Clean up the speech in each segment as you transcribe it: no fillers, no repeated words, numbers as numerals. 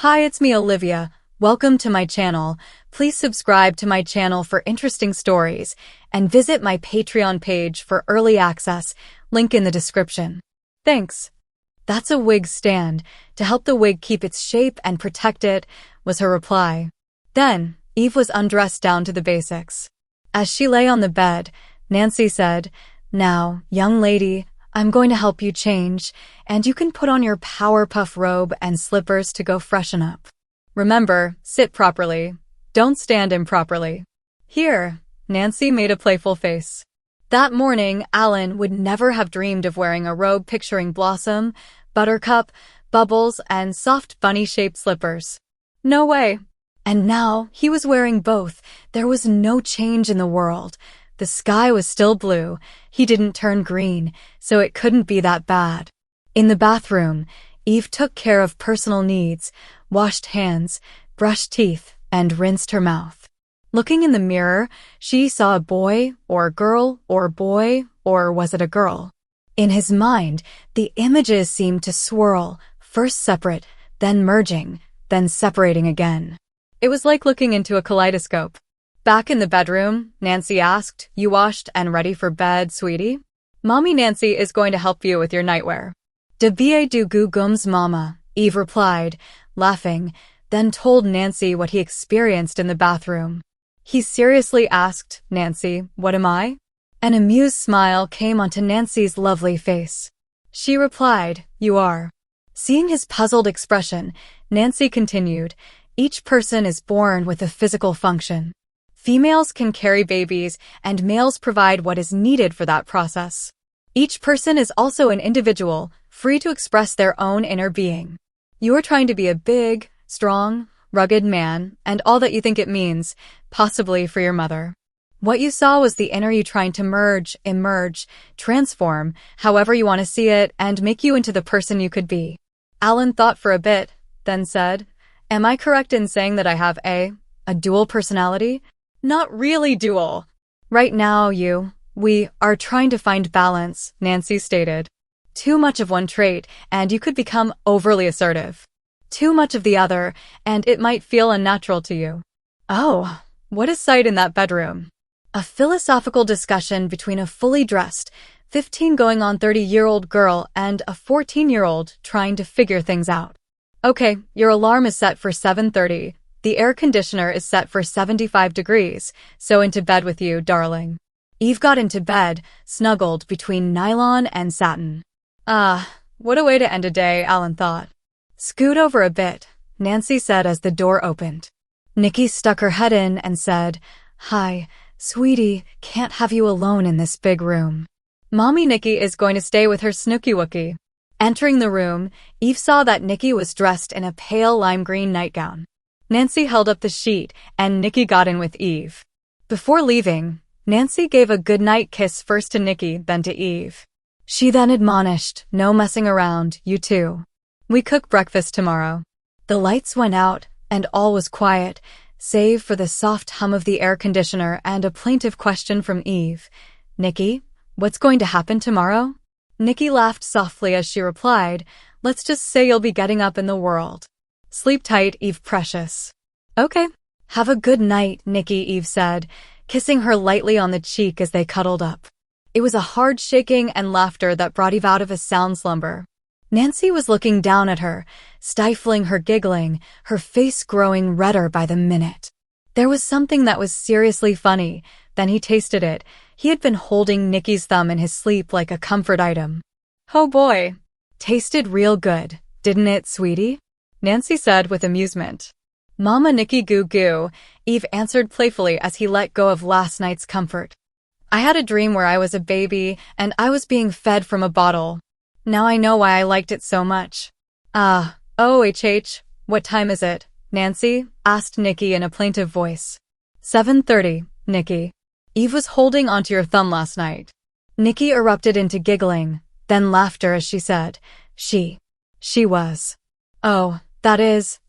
Hi, it's me, Olivia. Welcome to my channel. Please subscribe to my channel for interesting stories and visit my Patreon page for early access, link in the description. Thanks. That's a wig stand, to help the wig keep its shape and protect it, was her reply. Then, Eve was undressed down to the basics. As she lay on the bed, Nancy said, "Now, young lady, I'm going to help you change, and you can put on your Powerpuff robe and slippers to go freshen up. Remember, sit properly. Don't stand improperly." Here, Nancy made a playful face. That morning, Alan would never have dreamed of wearing a robe picturing Blossom, Buttercup, Bubbles, and soft bunny-shaped slippers. No way. And now, he was wearing both. There was no change in the world. The sky was still blue. He didn't turn green, so it couldn't be that bad. In the bathroom, Eve took care of personal needs, washed hands, brushed teeth, and rinsed her mouth. Looking in the mirror, she saw a boy, or girl, or boy, or was it a girl? In his mind, the images seemed to swirl, first separate, then merging, then separating again. It was like looking into a kaleidoscope. Back in the bedroom, Nancy asked, "You washed and ready for bed, sweetie?" "Mommy Nancy is going to help you with your nightwear." "De bien du goo gums mama," Eve replied, laughing, then told Nancy what he experienced in the bathroom. He seriously asked, "Nancy, what am I?" An amused smile came onto Nancy's lovely face. She replied, "You are." Seeing his puzzled expression, Nancy continued, "Each person is born with a physical function. Females can carry babies, and males provide what is needed for that process. Each person is also an individual, free to express their own inner being. You are trying to be a big, strong, rugged man, and all that you think it means, possibly for your mother. What you saw was the inner you trying to merge, emerge, transform, however you want to see it, and make you into the person you could be." Alan thought for a bit, then said, "Am I correct in saying that I have a dual personality?" "Not really dual. Right now, we are trying to find balance," Nancy stated. "Too much of one trait, and you could become overly assertive. Too much of the other, and it might feel unnatural to you." Oh, what a sight in that bedroom. A philosophical discussion between a fully dressed, 15 going on 30-year-old girl and a 14-year-old trying to figure things out. "Okay, your alarm is set for 7:30. The air conditioner is set for 75 degrees, so into bed with you, darling." Eve got into bed, snuggled between nylon and satin. What a way to end a day, Alan thought. "Scoot over a bit," Nancy said as the door opened. Nikki stuck her head in and said, "Hi, sweetie, can't have you alone in this big room. Mommy Nikki is going to stay with her Snooky Wookie." Entering the room, Eve saw that Nikki was dressed in a pale lime green nightgown. Nancy held up the sheet, and Nikki got in with Eve. Before leaving, Nancy gave a goodnight kiss first to Nikki, then to Eve. She then admonished, "No messing around, you two. We cook breakfast tomorrow." The lights went out, and all was quiet, save for the soft hum of the air conditioner and a plaintive question from Eve. "Nikki, what's going to happen tomorrow?" Nikki laughed softly as she replied, "Let's just say you'll be getting up in the world. Sleep tight, Eve precious." "Okay. Have a good night, Nikki," Eve said, kissing her lightly on the cheek as they cuddled up. It was a hard shaking and laughter that brought Eve out of a sound slumber. Nancy was looking down at her, stifling her giggling, her face growing redder by the minute. There was something that was seriously funny. Then he tasted it. He had been holding Nikki's thumb in his sleep like a comfort item. "Oh boy. Tasted real good, didn't it, sweetie?" Nancy said with amusement. "Mama Nikki goo goo," Eve answered playfully as he let go of last night's comfort. "I had a dream where I was a baby and I was being fed from a bottle. Now I know why I liked it so much." What time is it, Nancy?" asked Nikki in a plaintive voice. 7:30, Nikki. Eve was holding onto your thumb last night." Nikki erupted into giggling, then laughter as she said, She was. "Oh, that is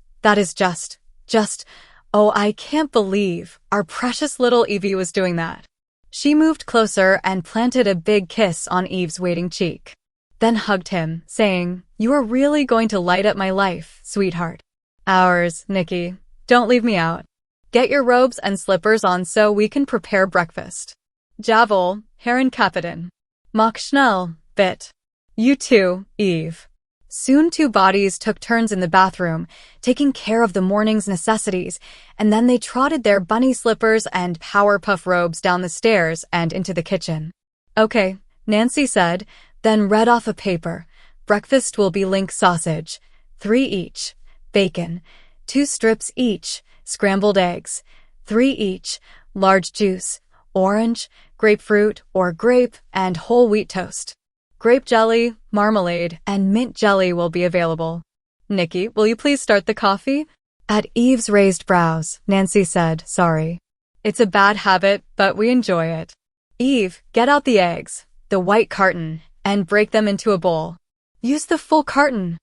just, oh, I can't believe our precious little Evie was doing that." She moved closer and planted a big kiss on Eve's waiting cheek. Then hugged him, saying, "You are really going to light up my life, sweetheart." Ours, Nikki. Don't leave me out. Get your robes and slippers on so we can prepare breakfast. Jawohl, Herren Kapitän. Mach schnell, bitte. You too, Eve. Soon 2 bodies took turns in the bathroom, taking care of the morning's necessities, and then they trotted their bunny slippers and Powerpuff robes down the stairs and into the kitchen. Okay, Nancy said, then read off a paper. Breakfast will be link sausage, 3 each, bacon, 2 strips each, scrambled eggs, 3 each, large juice, orange, grapefruit or grape, and whole wheat toast. Grape jelly, marmalade, and mint jelly will be available. Nikki, will you please start the coffee? At Eve's raised brows, Nancy said, sorry. It's a bad habit, but we enjoy it. Eve, get out the eggs, the white carton, and break them into a bowl. Use the full carton.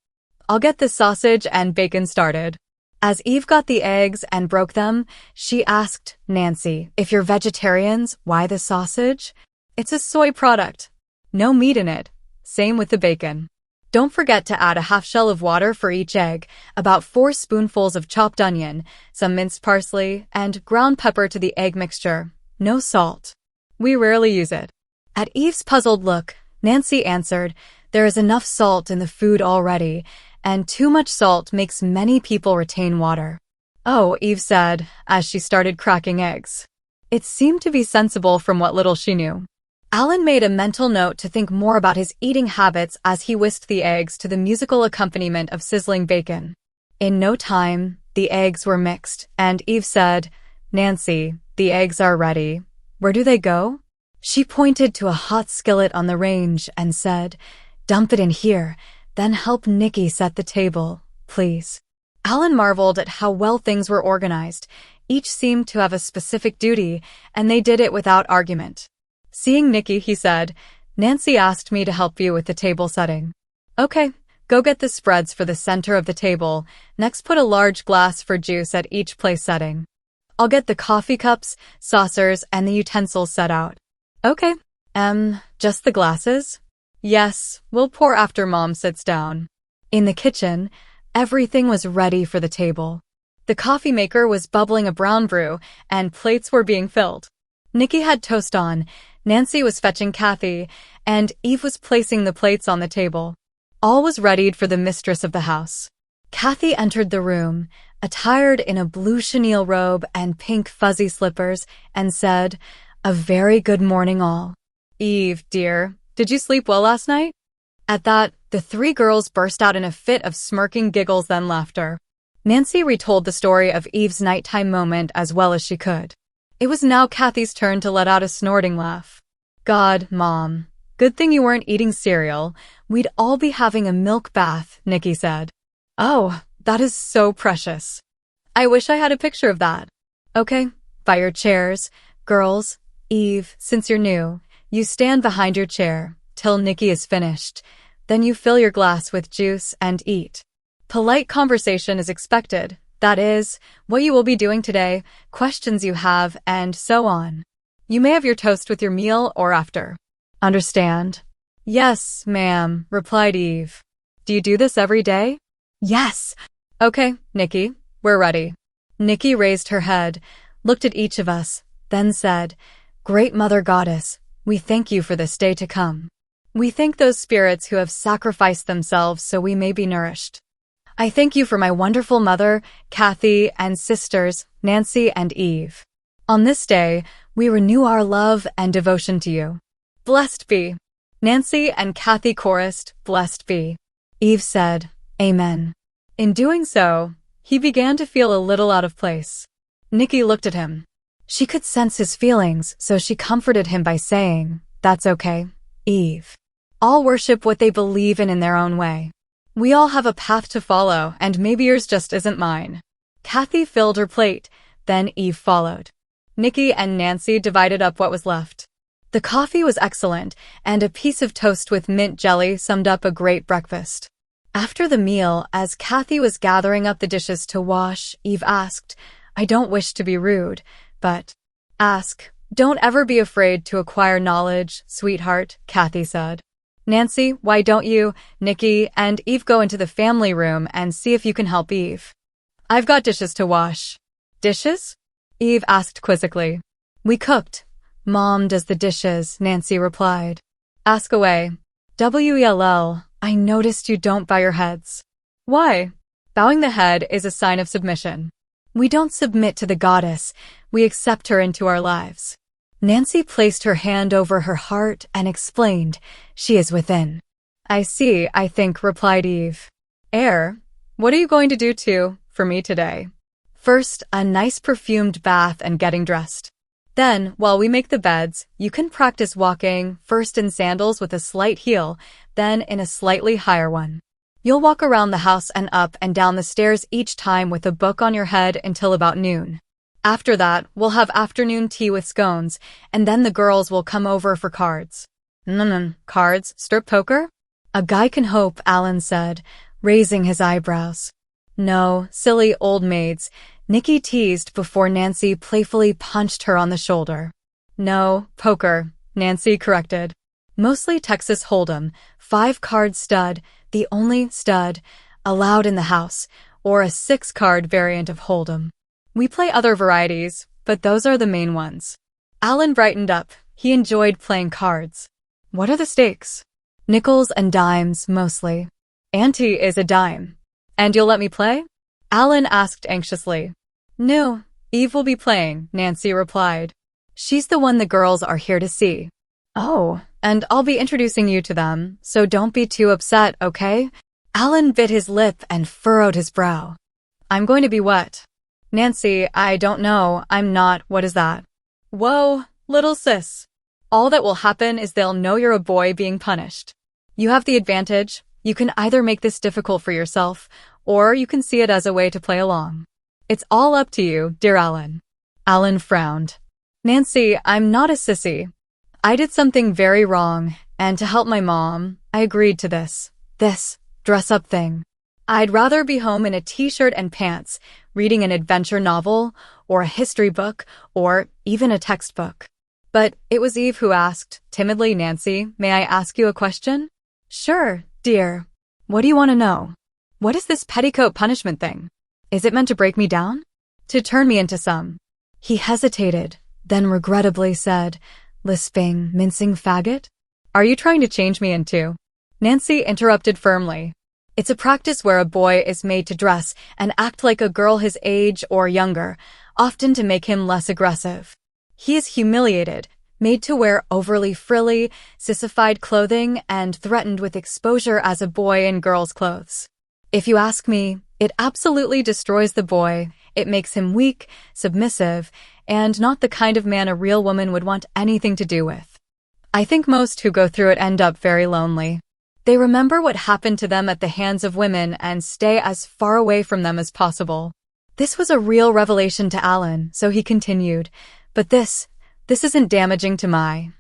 I'll get the sausage and bacon started. As Eve got the eggs and broke them, she asked Nancy, if you're vegetarians, why the sausage? It's a soy product. No meat in it. Same with the bacon. Don't forget to add a half shell of water for each egg, about 4 spoonfuls of chopped onion, some minced parsley, and ground pepper to the egg mixture. No salt. We rarely use it. At Eve's puzzled look, Nancy answered, there is enough salt in the food already, and too much salt makes many people retain water. Oh, Eve said, as she started cracking eggs. It seemed to be sensible from what little she knew. Alan made a mental note to think more about his eating habits as he whisked the eggs to the musical accompaniment of sizzling bacon. In no time, the eggs were mixed, and Eve said, Nancy, the eggs are ready. Where do they go? She pointed to a hot skillet on the range and said, dump it in here, then help Nikki set the table, please. Alan marveled at how well things were organized. Each seemed to have a specific duty, and they did it without argument. Seeing Nikki, he said, Nancy asked me to help you with the table setting. Okay, go get the spreads for the center of the table. Next, put a large glass for juice at each place setting. I'll get the coffee cups, saucers, and the utensils set out. Okay, just the glasses? Yes, we'll pour after Mom sits down. In the kitchen, everything was ready for the table. The coffee maker was bubbling a brown brew, and plates were being filled. Nikki had toast on, Nancy was fetching Kathy, and Eve was placing the plates on the table. All was readied for the mistress of the house. Kathy entered the room, attired in a blue chenille robe and pink fuzzy slippers, and said, a very good morning all. Eve, dear, did you sleep well last night? At that, the 3 girls burst out in a fit of smirking giggles then laughter. Nancy retold the story of Eve's nighttime moment as well as she could. It was now Kathy's turn to let out a snorting laugh. God, Mom. Good thing you weren't eating cereal. We'd all be having a milk bath, Nikki said. Oh, that is so precious. I wish I had a picture of that. Okay, by your chairs. Girls, Eve, since you're new, you stand behind your chair till Nikki is finished. Then you fill your glass with juice and eat. Polite conversation is expected. That is, what you will be doing today, questions you have, and so on. You may have your toast with your meal or after. Understand? Yes, ma'am, replied Eve. Do you do this every day? Yes. Okay, Nikki, we're ready. Nikki raised her head, looked at each of us, then said, Great Mother Goddess, we thank you for this day to come. We thank those spirits who have sacrificed themselves so we may be nourished. I thank you for my wonderful mother, Kathy, and sisters, Nancy and Eve. On this day, we renew our love and devotion to you. Blessed be. Nancy and Kathy chorused, Blessed be. Eve said, Amen. In doing so, he began to feel a little out of place. Nikki looked at him. She could sense his feelings, so she comforted him by saying, That's okay, Eve. All worship what they believe in their own way. We all have a path to follow, and maybe yours just isn't mine. Kathy filled her plate, then Eve followed. Nikki and Nancy divided up what was left. The coffee was excellent, and a piece of toast with mint jelly summed up a great breakfast. After the meal, as Kathy was gathering up the dishes to wash, Eve asked, I don't wish to be rude, but ask. Don't ever be afraid to acquire knowledge, sweetheart, Kathy said. Nancy, why don't you, Nikki, and Eve go into the family room and see if you can help Eve? I've got dishes to wash. Dishes? Eve asked quizzically. We cooked. Mom does the dishes, Nancy replied. Ask away. WELL, I noticed you don't bow your heads. Why? Bowing the head is a sign of submission. We don't submit to the goddess, we accept her into our lives. Nancy placed her hand over her heart and explained, she is within. I see, I think, replied Eve. What are you going to do for me today? First, a nice perfumed bath and getting dressed. Then, while we make the beds, you can practice walking, first in sandals with a slight heel, then in a slightly higher one. You'll walk around the house and up and down the stairs each time with a book on your head until about noon. After that, we'll have afternoon tea with scones, and then the girls will come over for cards. Cards? Strip poker? A guy can hope, Alan said, raising his eyebrows. No, silly old maids, Nikki teased before Nancy playfully punched her on the shoulder. No, poker, Nancy corrected. Mostly Texas Hold'em, 5-card stud, the only stud allowed in the house, or a 6-card variant of Hold'em. We play other varieties, but those are the main ones. Alan brightened up. He enjoyed playing cards. What are the stakes? Nickels and dimes, mostly. Ante is a dime. And you'll let me play? Alan asked anxiously. No, Eve will be playing, Nancy replied. She's the one the girls are here to see. Oh, and I'll be introducing you to them, so don't be too upset, okay? Alan bit his lip and furrowed his brow. I'm going to be what? Nancy, I don't know, I'm not, what is that? Whoa, little sis. All that will happen is they'll know you're a boy being punished. You have the advantage. You can either make this difficult for yourself, or you can see it as a way to play along. It's all up to you, dear Alan. Alan frowned. Nancy, I'm not a sissy. I did something very wrong, and to help my mom, I agreed to this dress-up thing. I'd rather be home in a t-shirt and pants, reading an adventure novel, or a history book, or even a textbook. But it was Eve who asked, timidly, Nancy, may I ask you a question? Sure, dear. What do you want to know? What is this petticoat punishment thing? Is it meant to break me down? To turn me into some? He hesitated, then regrettably said, lisping, mincing faggot? Are you trying to change me into? Nancy interrupted firmly. It's a practice where a boy is made to dress and act like a girl his age or younger, often to make him less aggressive. He is humiliated, made to wear overly frilly, sissified clothing, and threatened with exposure as a boy in girls' clothes. If you ask me, it absolutely destroys the boy. It makes him weak, submissive, and not the kind of man a real woman would want anything to do with. I think most who go through it end up very lonely. They remember what happened to them at the hands of women and stay as far away from them as possible. This was a real revelation to Alan, so he continued, but this isn't damaging to my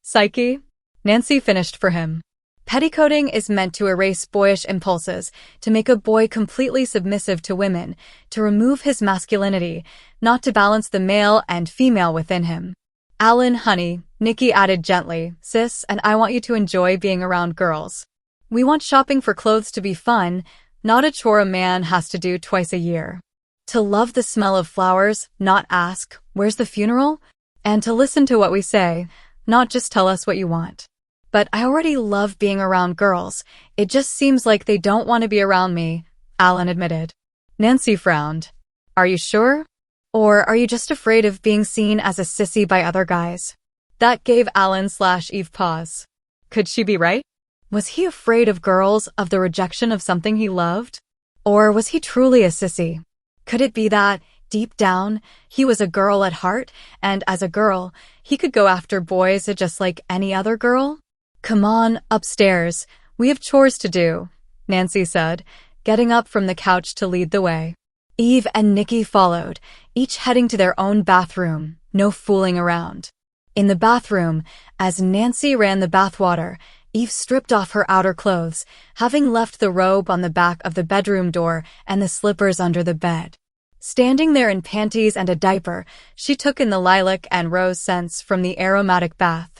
psyche? Nancy finished for him. Petticoating is meant to erase boyish impulses, to make a boy completely submissive to women, to remove his masculinity, not to balance the male and female within him. Alan, honey, Nikki added gently, sis, and I want you to enjoy being around girls. We want shopping for clothes to be fun, not a chore a man has to do twice a year. To love the smell of flowers, not ask, where's the funeral? And to listen to what we say, not just tell us what you want. But I already love being around girls. It just seems like they don't want to be around me, Alan admitted. Nancy frowned. Are you sure? Or are you just afraid of being seen as a sissy by other guys? That gave Alan/Eve pause. Could she be right? Was he afraid of girls, of the rejection of something he loved? Or was he truly a sissy? Could it be that, deep down, he was a girl at heart, and as a girl, he could go after boys just like any other girl? Come on, upstairs. We have chores to do, Nancy said, getting up from the couch to lead the way. Eve and Nikki followed, each heading to their own bathroom, no fooling around. In the bathroom, as Nancy ran the bathwater, Eve stripped off her outer clothes, having left the robe on the back of the bedroom door and the slippers under the bed. Standing there in panties and a diaper, she took in the lilac and rose scents from the aromatic bath.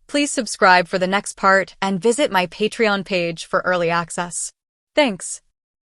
Please subscribe for the next part and visit my Patreon page for early access. Thanks.